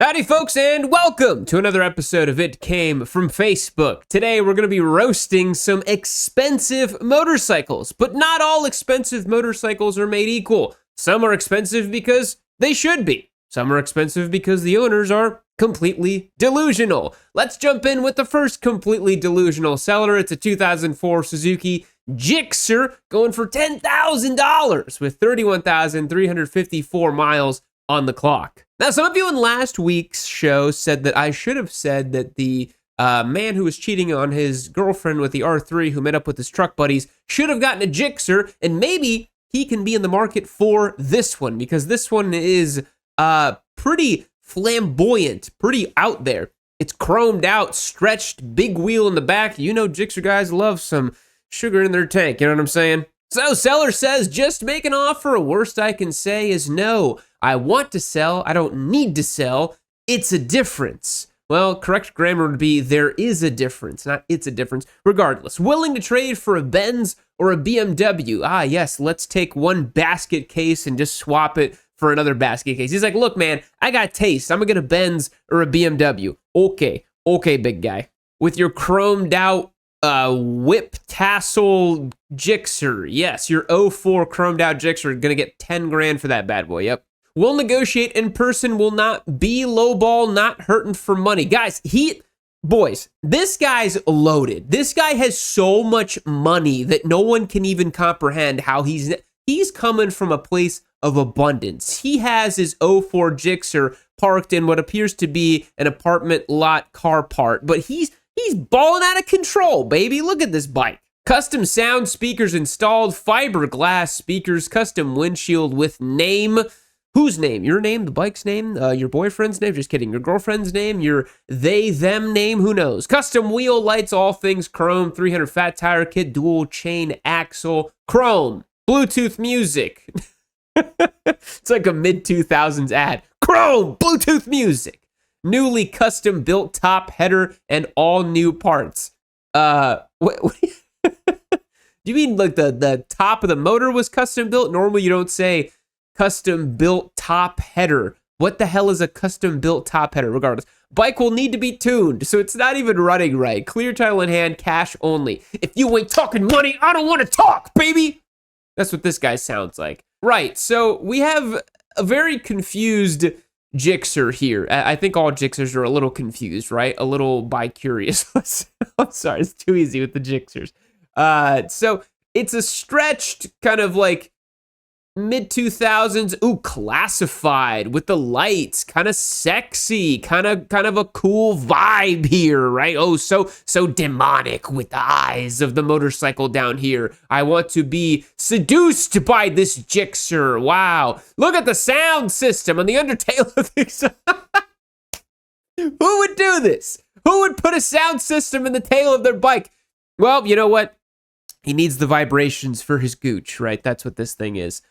Howdy folks, and welcome to another episode of It Came From Facebook. Today we're going to be roasting some expensive motorcycles, but not all expensive motorcycles are made equal. Some are expensive because they should be. Some are expensive because the owners are completely delusional. Let's jump in with the first completely delusional seller. It's a 2004 Suzuki GSX-R going for $10,000 with 31,354 miles on the clock. Now, some of you in last week's show said that I should have said that the man who was cheating on his girlfriend with the R3 who met up with his truck buddies should have gotten a GSX-R, and maybe he can be in the market for this one, because this one is pretty flamboyant, pretty out there. It's chromed out, stretched, big wheel in the back. You know GSX-R guys love some sugar in their tank, you know what I'm saying? So seller says, just make an offer. Worst I can say is no. I want to sell. I don't need to sell. It's a difference. Well, correct grammar would be there is a difference, not it's a difference. Regardless, willing to trade for a Benz or a BMW. Ah, yes, let's take one basket case and just swap it for another basket case. He's like, look, man, I got taste. I'm going to get a Benz or a BMW. Okay, big guy. With your chromed out whip tassel GSX-R. Yes, your 04 chromed out GSX-R. Gonna get 10 grand for that bad boy. Yep. We'll negotiate in person, will not be lowball, not hurting for money. Guys, boys, this guy's loaded. This guy has so much money that no one can even comprehend how he's coming from a place of abundance. He has his 04 GSX-R parked in what appears to be an apartment lot car part, but he's balling out of control, baby. Look at this bike. Custom sound speakers installed, fiberglass speakers, custom windshield with name. Whose name? Your name? The bike's name? Your boyfriend's name? Just kidding. Your girlfriend's name? Your they-them name? Who knows? Custom wheel lights, all things chrome, 300 fat tire kit, dual chain axle, chrome, Bluetooth music. It's like a mid-2000s ad. Chrome, Bluetooth music. Newly custom built top header and all new parts. What do you mean like the top of the motor was custom built? Normally you don't say custom built top header. What the hell is a custom built top header? Regardless, bike will need to be tuned, so it's not even running right. Clear title in hand, cash only. If you ain't talking money, I don't want to talk, baby. That's what this guy sounds like. Right, so we have a very confused GSX-R here. I think all GSX-Rs are a little confused, right? A little bi-curious. I'm sorry, it's too easy with the GSX-Rs. So it's a stretched kind of like mid-2000s, classified with the lights, kind of sexy, kind of a cool vibe here, right? Oh, so demonic with the eyes of the motorcycle down here. I want to be seduced by this GSX-R. Wow, look at the sound system on the undertail of this. Who would do this? Who would put a sound system in the tail of their bike? Well, you know what? He needs the vibrations for his gooch, right? That's what this thing is.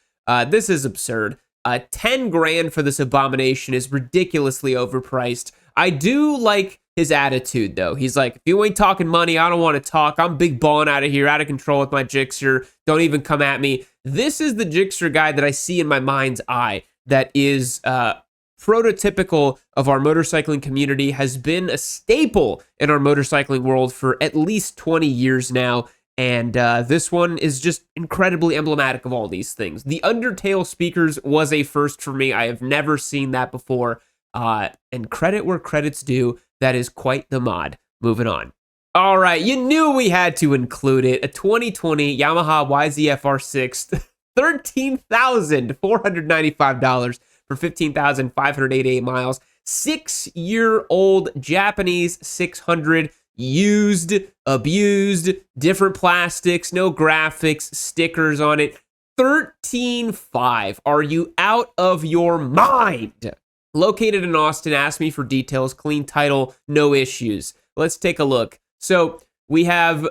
This is absurd. 10 grand for this abomination is ridiculously overpriced. I do like his attitude, though. He's like, if you ain't talking money, I don't want to talk. I'm big balling out of here, out of control with my GSX-R. Don't even come at me. This is the GSX-R guy that I see in my mind's eye that is prototypical of our motorcycling community, has been a staple in our motorcycling world for at least 20 years now. And this one is just incredibly emblematic of all these things. The undertail speakers was a first for me. I have never seen that before. And credit where credit's due. That is quite the mod. Moving on. All right, you knew we had to include it. A 2020 Yamaha YZF-R6, $13,495 for 15,588 miles. 6-year-old Japanese 600. Used, abused, different plastics, no graphics, stickers on it. 13.5. Are you out of your mind? Located in Austin, asked me for details, clean title, no issues. Let's take a look. So we have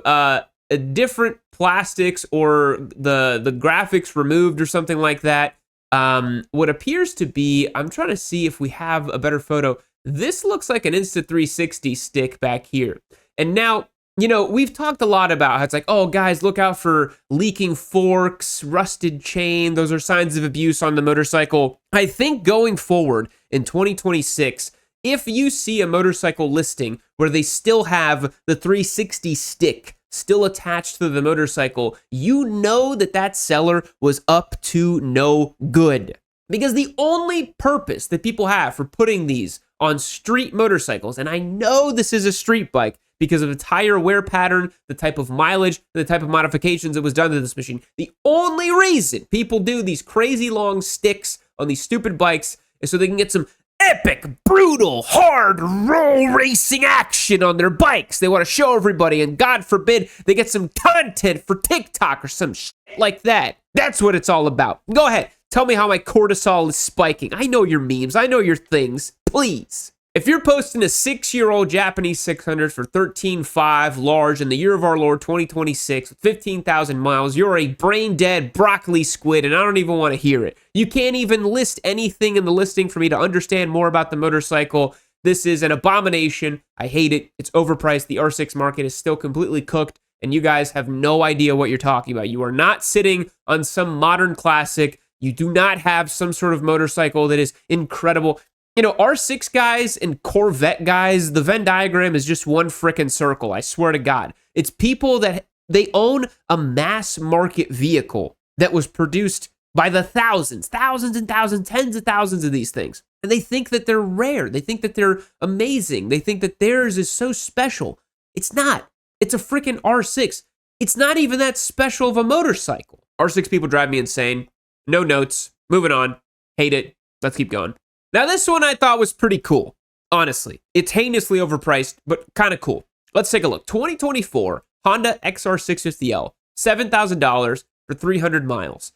different plastics or the graphics removed or something like that. What appears to be, I'm trying to see if we have a better photo. This looks like an Insta360 stick back here. And now, you know, we've talked a lot about how it's like, oh, guys, look out for leaking forks, rusted chain. Those are signs of abuse on the motorcycle. I think going forward in 2026, if you see a motorcycle listing where they still have the 360 stick still attached to the motorcycle, you know that that seller was up to no good. Because the only purpose that people have for putting these on street motorcycles, and I know this is a street bike because of the tire wear pattern, the type of mileage, the type of modifications that was done to this machine, the only reason people do these crazy long sticks on these stupid bikes is so they can get some epic, brutal, hard roll racing action on their bikes. They want to show everybody, and God forbid they get some content for TikTok or some shit like that. That's what it's all about. Go ahead. Tell me how my cortisol is spiking. I know your memes. I know your things. Please. If you're posting a 6-year-old Japanese 600 for 13.5 large in the year of our Lord 2026 with 15,000 miles, you're a brain-dead broccoli squid, and I don't even want to hear it. You can't even list anything in the listing for me to understand more about the motorcycle. This is an abomination. I hate it. It's overpriced. The R6 market is still completely cooked, and you guys have no idea what you're talking about. You are not sitting on some modern classic. You do not have some sort of motorcycle that is incredible. You know, R6 guys and Corvette guys, the Venn diagram is just one frickin' circle, I swear to God. It's people that they own a mass market vehicle that was produced by the thousands and thousands, tens of thousands of these things. And they think that they're rare. They think that they're amazing. They think that theirs is so special. It's not. It's a frickin' R6. It's not even that special of a motorcycle. R6 people drive me insane. No notes. Moving on. Hate it. Let's keep going. Now, this one I thought was pretty cool, honestly. It's heinously overpriced, but kind of cool. Let's take a look. 2024 Honda XR650L, $7,000 for 300 miles.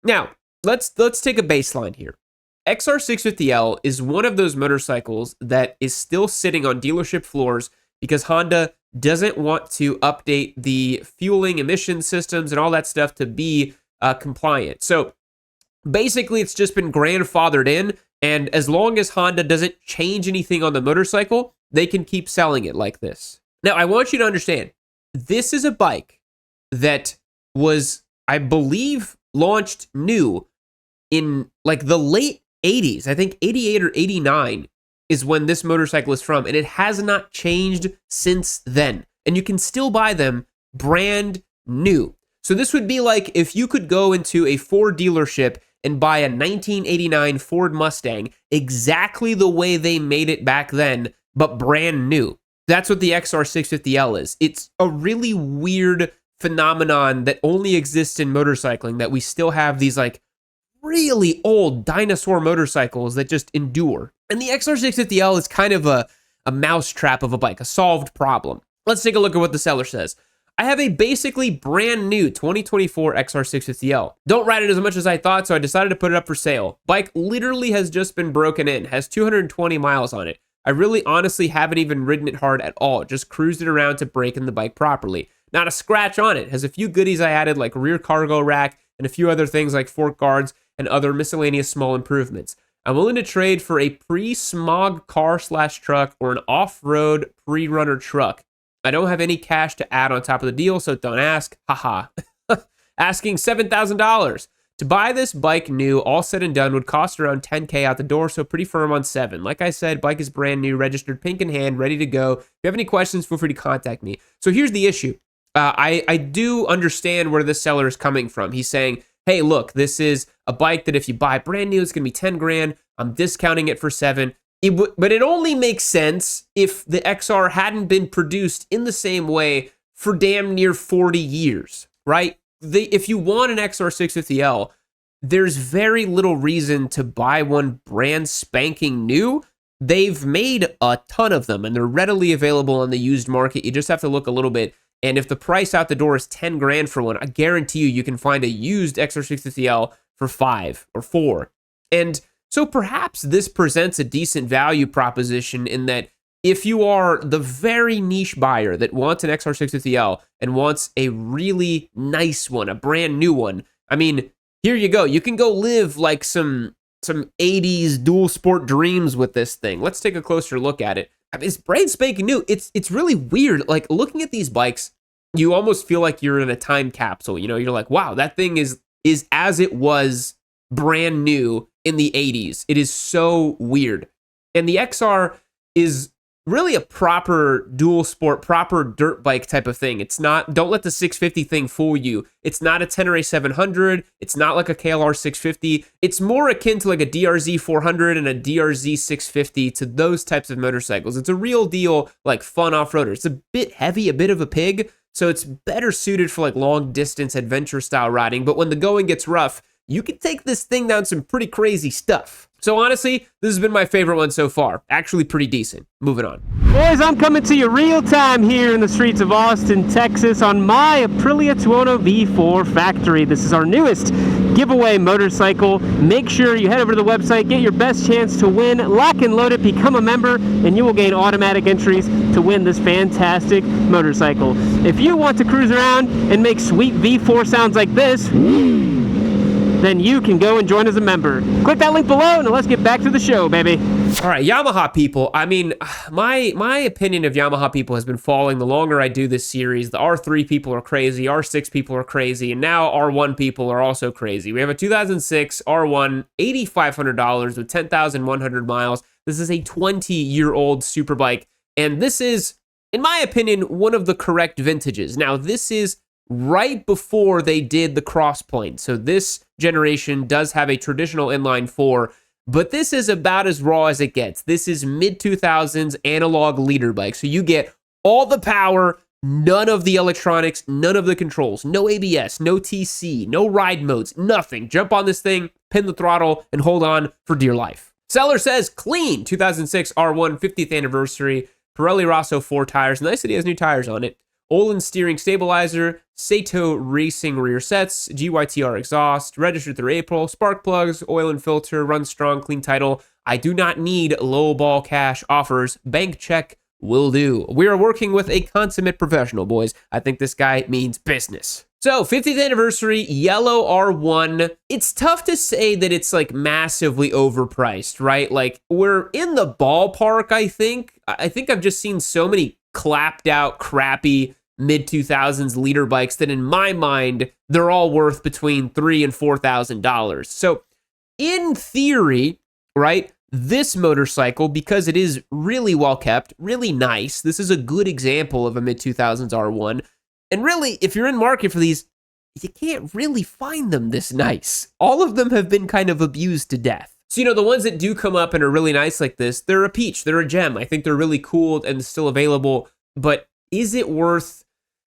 Now, let's take a baseline here. XR650L is one of those motorcycles that is still sitting on dealership floors because Honda doesn't want to update the fueling emission systems and all that stuff to be compliant. So basically, it's just been grandfathered in. And as long as Honda doesn't change anything on the motorcycle, they can keep selling it like this. Now, I want you to understand, this is a bike that was, I believe, launched new in like the late 80s. I think 88 or 89 is when this motorcycle is from, and it has not changed since then. And you can still buy them brand new. So this would be like if you could go into a Ford dealership and buy a 1989 Ford Mustang exactly the way they made it back then, but brand new. That's what the XR650L is. It's a really weird phenomenon that only exists in motorcycling, that we still have these like really old dinosaur motorcycles that just endure. And the XR650L is kind of a mousetrap of a bike, a solved problem. Let's take a look at what the seller says. I have a basically brand new 2024 XR650L. Don't ride it as much as I thought, so I decided to put it up for sale. Bike literally has just been broken in, has 220 miles on it. I really honestly haven't even ridden it hard at all, just cruised it around to break in the bike properly. Not a scratch on it. Has a few goodies I added like rear cargo rack and a few other things like fork guards and other miscellaneous small improvements. I'm willing to trade for a pre-smog car/truck or an off-road pre-runner truck. I don't have any cash to add on top of the deal, so don't ask. Haha. Asking $7,000. To buy this bike new, all said and done, would cost around $10K out the door, so pretty firm on $7,000. Like I said, bike is brand new, registered, pink in hand, ready to go. If you have any questions, feel free to contact me. So here's the issue. I do understand where this seller is coming from. He's saying, hey, look, this is a bike that if you buy brand new, it's going to be 10 grand. I'm discounting it for $7,000. But it only makes sense if the XR hadn't been produced in the same way for damn near 40 years, right? If you want an XR650L, there's very little reason to buy one brand spanking new. They've made a ton of them, and they're readily available on the used market. You just have to look a little bit. And if the price out the door is 10 grand for one, I guarantee you can find a used XR650L for 5 or 4. And so perhaps this presents a decent value proposition in that if you are the very niche buyer that wants an XR650L and wants a really nice one, a brand new one, I mean, here you go. You can go live like some 80s dual sport dreams with this thing. Let's take a closer look at it. I mean, it's brand spanking new. It's really weird. Like looking at these bikes, you almost feel like you're in a time capsule. You know, you're like, wow, that thing is as it was brand new in the 80s. It is so weird. And the XR is really a proper dual sport, proper dirt bike type of thing. It's not, don't let the 650 thing fool you. It's not a Tenere 700. It's not like a KLR 650. It's more akin to like a DRZ 400 and a DRZ 650, to those types of motorcycles. It's a real deal, like fun off-roader. It's a bit heavy, a bit of a pig, so it's better suited for like long distance adventure style riding. But when the going gets rough, you can take this thing down some pretty crazy stuff. So honestly, this has been my favorite one so far. Actually pretty decent. Moving on. Boys, I'm coming to you real time here in the streets of Austin, Texas on my Aprilia Tuono V4 factory. This is our newest giveaway motorcycle. Make sure you head over to the website, get your best chance to win, lock and load it, become a member, and you will gain automatic entries to win this fantastic motorcycle. If you want to cruise around and make sweet V4 sounds like this, then you can go and join as a member. Click that link below and let's get back to the show, baby. All right, Yamaha people. I mean, my opinion of Yamaha people has been falling the longer I do this series. The R3 people are crazy, R6 people are crazy, and now R1 people are also crazy. We have a 2006 R1, $8,500 with 10,100 miles. This is a 20-year-old superbike, and this is, in my opinion, one of the correct vintages. Now, this is right before they did the crossplane. So this generation does have a traditional inline 4, but this is about as raw as it gets. This is mid-2000s analog leader bike. So you get all the power, none of the electronics, none of the controls, no ABS, no TC, no ride modes, nothing. Jump on this thing, pin the throttle, and hold on for dear life. Seller says clean 2006 R1 50th anniversary, Pirelli Rosso 4 tires. Nice that he has new tires on it. Olin steering stabilizer, Sato racing rear sets, GYTR exhaust, registered through April, spark plugs, oil and filter, run strong, clean title. I do not need low ball cash offers. Bank check will do. We are working with a consummate professional, boys. I think this guy means business. So 50th anniversary, yellow R1. It's tough to say that it's like massively overpriced, right? Like we're in the ballpark, I think. I've just seen so many clapped out, crappy mid-2000s leader bikes that in my mind, they're all worth between $3,000 and $4,000. So in theory, right, this motorcycle, because it is really well kept, really nice, this is a good example of a mid-2000s R1. And really, if you're in market for these, you can't really find them this nice. All of them have been kind of abused to death. So, you know, the ones that do come up and are really nice like this, they're a peach, they're a gem. I think they're really cool and still available, but is it worth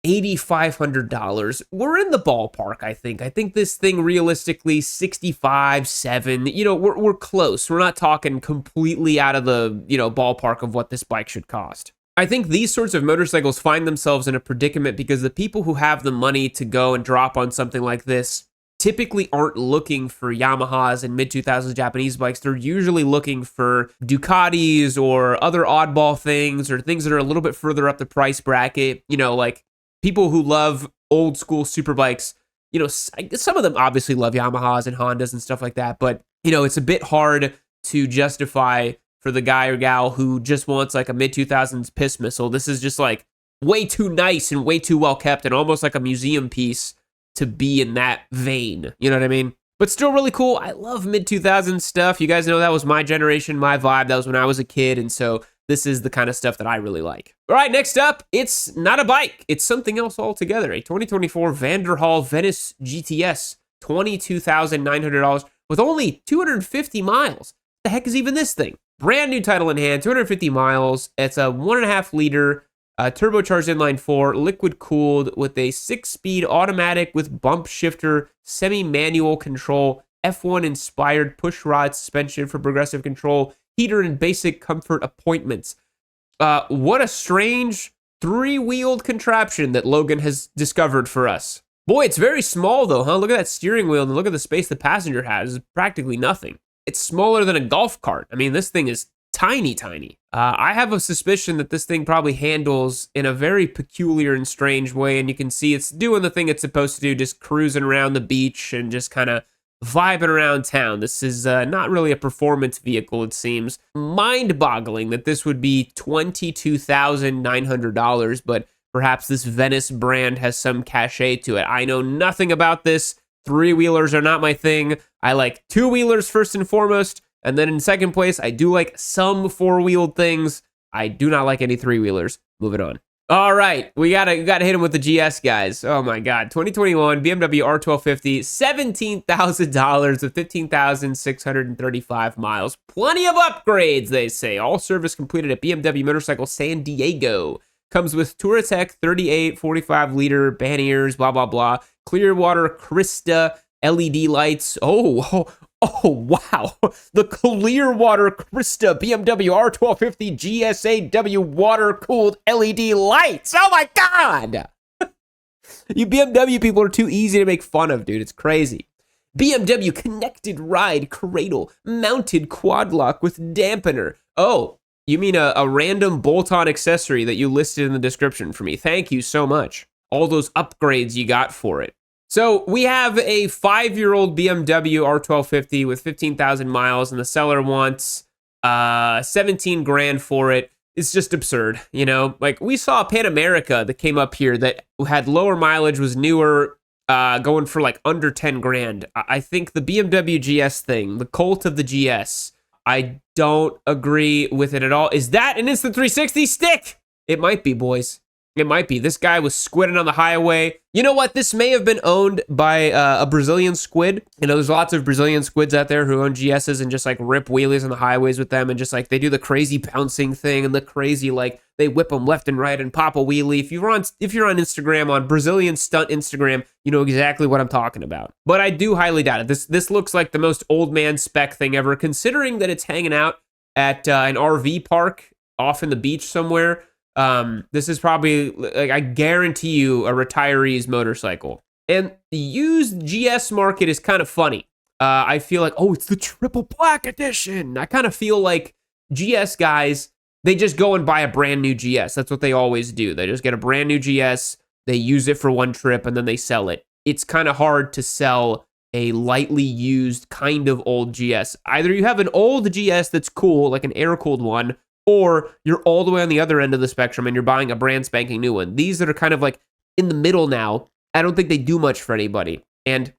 $8,500? We're in the ballpark, I think. I think this thing realistically, 65, 7, you know, we're close. We're not talking completely out of the, you know, ballpark of what this bike should cost. I think these sorts of motorcycles find themselves in a predicament because the people who have the money to go and drop on something like this typically aren't looking for Yamahas and mid-2000s Japanese bikes. They're usually looking for Ducatis or other oddball things or things that are a little bit further up the price bracket. You know, like people who love old school super bikes, you know, some of them obviously love Yamahas and Hondas and stuff like that, but, you know, it's a bit hard to justify for the guy or gal who just wants like a mid-2000s piss missile. This is just like way too nice and way too well kept and almost like a museum piece to be in that vein, you know what I mean? But still really cool. I love mid-2000s stuff. You guys know that was my generation, my vibe. That was when I was a kid, and so this is the kind of stuff that I really like. All right, next up, it's not a bike. It's something else altogether. A 2024 Vanderhall Venice GTS, $22,900 with only 250 miles. The heck is even this thing? Brand new title in hand, 250 miles. It's a 1.5 liter turbocharged inline 4, liquid cooled with a 6-speed automatic with bump shifter, semi-manual control, F1 inspired push rod suspension for progressive control, heater and basic comfort appointments. What a strange 3-wheeled contraption that Logan has discovered for us. Boy, it's very small though, huh? Look at that steering wheel and look at the space the passenger has. It's practically nothing. It's smaller than a golf cart. I mean, this thing is tiny, tiny. I have a suspicion that this thing probably handles in a very peculiar and strange way, and you can see it's doing the thing it's supposed to do, just cruising around the beach and just kind of vibing around town. This is not really a performance vehicle, it seems. Mind-boggling that this would be $22,900, but perhaps this Venice brand has some cachet to it. I know nothing about this. 3-wheelers are not my thing. I like 2-wheelers first and foremost. And then in second place, I do like some four-wheeled things. I do not like any three-wheelers. Moving on. All right, we gotta hit him with the GS, guys. Oh my God, 2021 BMW R1250, $17,000 with 15,635 miles. Plenty of upgrades, they say. All service completed at BMW Motorcycle San Diego. Comes with Touratech 38 45-liter panniers, blah, blah, blah. Clearwater Krista LED lights. Oh, wow. The Clearwater Krista BMW R1250 GSAW water-cooled LED lights. Oh, my God. You BMW people are too easy to make fun of, dude. It's crazy. BMW connected ride cradle mounted quad lock with dampener. Oh, you mean a random bolt-on accessory that you listed in the description for me. Thank you so much. All those upgrades you got for it. So we have a 5-year-old BMW R1250 with 15,000 miles, and the seller wants 17 grand for it. It's just absurd, you know? Like, we saw a Pan America that came up here that had lower mileage, was newer, going for like under 10 grand. I think the BMW GS thing, the cult of the GS, I don't agree with it at all. Is that an instant 360 stick? It might be, boys. It might be. This guy was squidding on the highway. You know what? This may have been owned by a Brazilian squid. You know, there's lots of Brazilian squids out there who own GSs and just like rip wheelies on the highways with them, and just like they do the crazy bouncing thing and the crazy like they whip them left and right and pop a wheelie. If you're on Instagram, on Brazilian stunt Instagram, you know exactly what I'm talking about. But I do highly doubt it. This looks like the most old man spec thing ever, considering that it's hanging out at an RV park off in the beach somewhere. This is probably, like, I guarantee you, a retiree's motorcycle. And the used GS market is kind of funny. I feel like, oh, it's the triple black edition. I kind of feel like GS guys, they just go and buy a brand new GS. That's what they always do. They just get a brand new GS, they use it for one trip, and then they sell it. It's kind of hard to sell a lightly used kind of old GS. Either you have an old GS that's cool, like an air-cooled one, or you're all the way on the other end of the spectrum and you're buying a brand spanking new one. These that are kind of like in the middle now, I don't think they do much for anybody. And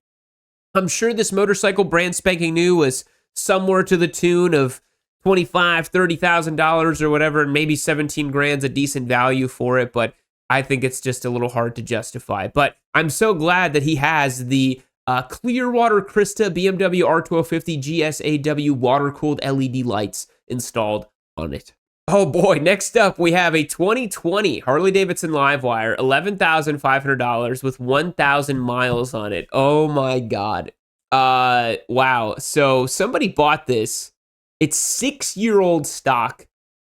I'm sure this motorcycle brand spanking new was somewhere to the tune of $25,000, $30,000 or whatever, and maybe 17 grand's a decent value for it, but I think it's just a little hard to justify. But I'm so glad that he has the Clearwater Krista BMW R1250 GSAW water-cooled LED lights installed on it. Oh boy, next up we have a 2020 Harley-Davidson Livewire, $11,500 with 1,000 miles on it. Oh my God. Wow. So somebody bought this. It's 6-year-old stock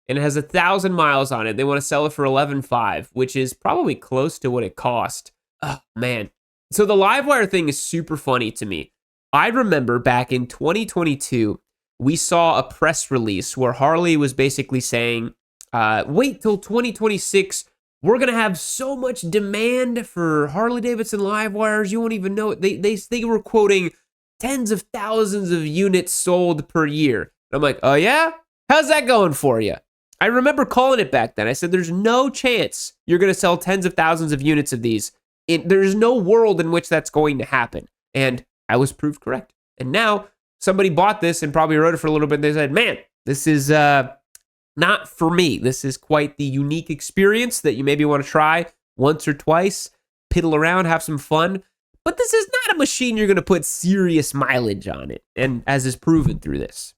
and it has 1,000 miles on it. They want to sell it for $11,500, which is probably close to what it cost. Oh man. So the Livewire thing is super funny to me. I remember back in 2022, we saw a press release where Harley was basically saying, wait till 2026, we're going to have so much demand for Harley-Davidson Livewires, you won't even know it. They were quoting tens of thousands of units sold per year. And I'm like, oh yeah? How's that going for you? I remember calling it back then. I said, there's no chance you're going to sell tens of thousands of units of these. There's no world in which that's going to happen. And I was proved correct. And now somebody bought this and probably rode it for a little bit. And they said, man, this is not for me. This is quite the unique experience that you maybe want to try once or twice, piddle around, have some fun. But this is not a machine you're going to put serious mileage on it, and as is proven through this.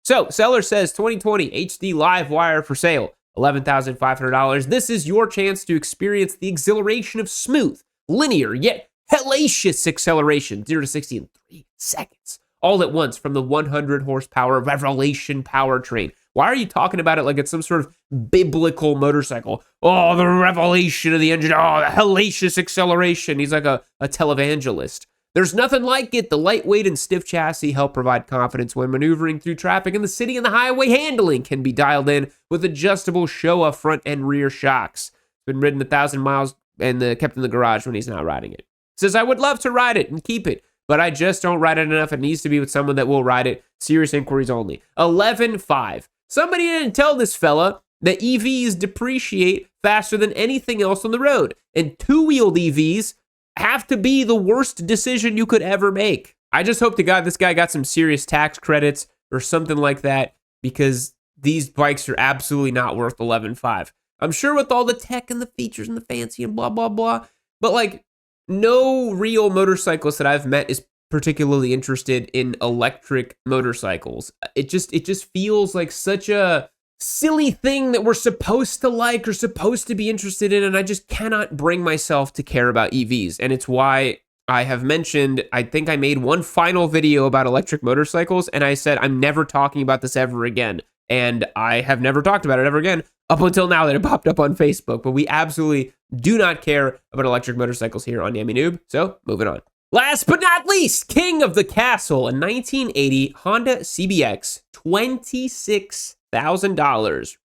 So, seller says 2020 HD Livewire for sale, $11,500. This is your chance to experience the exhilaration of smooth, linear, yet hellacious acceleration, 0 to 60 in 3 seconds. All at once from the 100 horsepower Revelation powertrain. Why are you talking about it like it's some sort of biblical motorcycle? Oh, the revelation of the engine. Oh, the hellacious acceleration. He's like a televangelist. There's nothing like it. The lightweight and stiff chassis help provide confidence when maneuvering through traffic in the city, and the highway handling can be dialed in with adjustable Showa front and rear shocks. Been ridden 1,000 miles and kept in the garage when he's not riding it. Says, I would love to ride it and keep it, but I just don't ride it enough. It needs to be with someone that will ride it. Serious inquiries only. 11.5. Somebody didn't tell this fella that EVs depreciate faster than anything else on the road, and two-wheeled EVs have to be the worst decision you could ever make. I just hope to God this guy got some serious tax credits or something like that, because these bikes are absolutely not worth 11.5. I'm sure with all the tech and the features and the fancy and blah, blah, blah, but like no real motorcyclist that I've met is particularly interested in electric motorcycles. It just feels like such a silly thing that we're supposed to like or supposed to be interested in, and I just cannot bring myself to care about EVs. And it's why I have mentioned, I think I made one final video about electric motorcycles, and I said I'm never talking about this ever again. And I have never talked about it ever again up until now that it popped up on Facebook. But we absolutely do not care about electric motorcycles here on Yami Noob. So moving on. Last but not least, king of the castle, a 1980 Honda CBX, $26,000.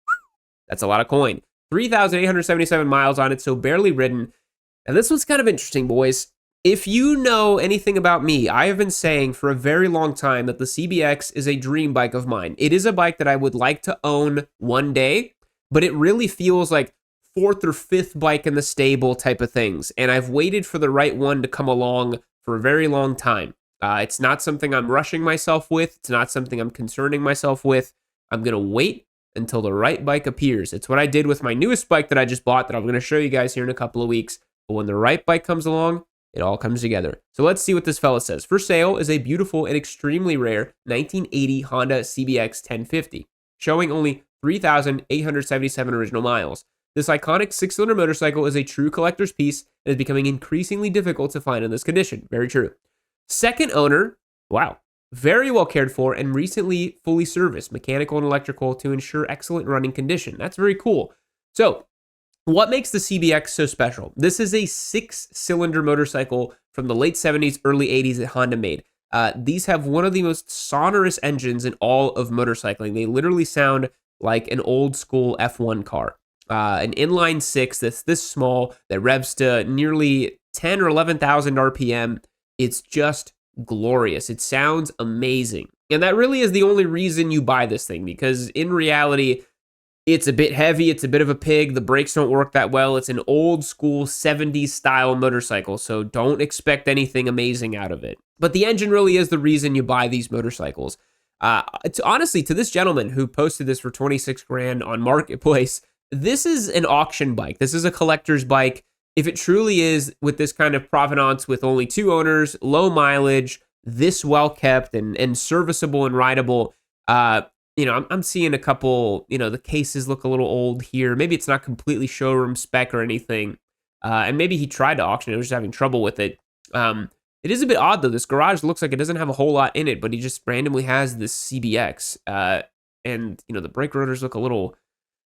That's a lot of coin. 3,877 miles on it, so barely ridden. And this one's kind of interesting, boys. If you know anything about me, I have been saying for a very long time that the CBX is a dream bike of mine. It is a bike that I would like to own one day, but it really feels like fourth or fifth bike in the stable type of things. And I've waited for the right one to come along for a very long time. It's not something I'm rushing myself with. It's not something I'm concerning myself with. I'm going to wait until the right bike appears. It's what I did with my newest bike that I just bought that I'm going to show you guys here in a couple of weeks. But when the right bike comes along, it all comes together. So let's see what this fella says. For sale is a beautiful and extremely rare 1980 Honda CBX 1050, showing only 3,877 original miles. This iconic six-cylinder motorcycle is a true collector's piece and is becoming increasingly difficult to find in this condition. Very true. Second owner, wow, very well cared for and recently fully serviced, mechanical and electrical, to ensure excellent running condition. That's very cool. So, what makes the CBX so special? This is a six-cylinder motorcycle from the late 70s, early 80s that Honda made. These have one of the most sonorous engines in all of motorcycling. They literally sound like an old school F1 car. An inline six that's this small that revs to nearly 10 or 11,000 RPM. It's just glorious. It sounds amazing. And that really is the only reason you buy this thing, because in reality, it's a bit heavy, it's a bit of a pig, the brakes don't work that well, it's an old school 70s style motorcycle, so don't expect anything amazing out of it. But the engine really is the reason you buy these motorcycles. Honestly, to this gentleman who posted this for 26 grand on Marketplace, this is an auction bike. This is a collector's bike. If it truly is with this kind of provenance with only two owners, low mileage, this well kept and serviceable and rideable, I'm seeing a couple, the cases look a little old here. Maybe it's not completely showroom spec or anything. And maybe he tried to auction it, was just having trouble with it. It is a bit odd, though. This garage looks like it doesn't have a whole lot in it, but he just randomly has this CBX. And the brake rotors look a little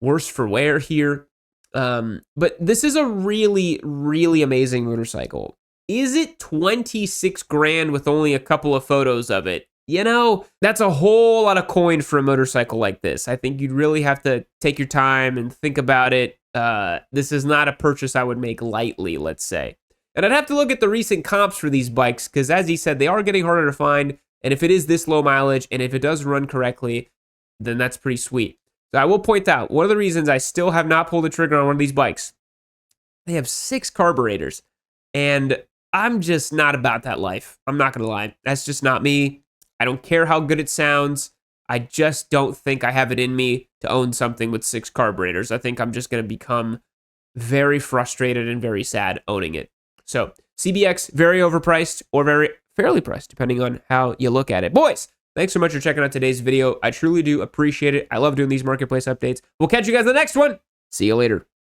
worse for wear here. But this is a really, really amazing motorcycle. Is it 26 grand with only a couple of photos of it? That's a whole lot of coin for a motorcycle like this. I think you'd really have to take your time and think about it. This is not a purchase I would make lightly, let's say. And I'd have to look at the recent comps for these bikes, because as he said, they are getting harder to find. And if it is this low mileage, and if it does run correctly, then that's pretty sweet. So I will point out, one of the reasons I still have not pulled the trigger on one of these bikes, they have 6 carburetors. And I'm just not about that life. I'm not going to lie. That's just not me. I don't care how good it sounds. I just don't think I have it in me to own something with 6 carburetors. I think I'm just going to become very frustrated and very sad owning it. So CBX, very overpriced or very fairly priced, depending on how you look at it. Boys, thanks so much for checking out today's video. I truly do appreciate it. I love doing these marketplace updates. We'll catch you guys in the next one. See you later.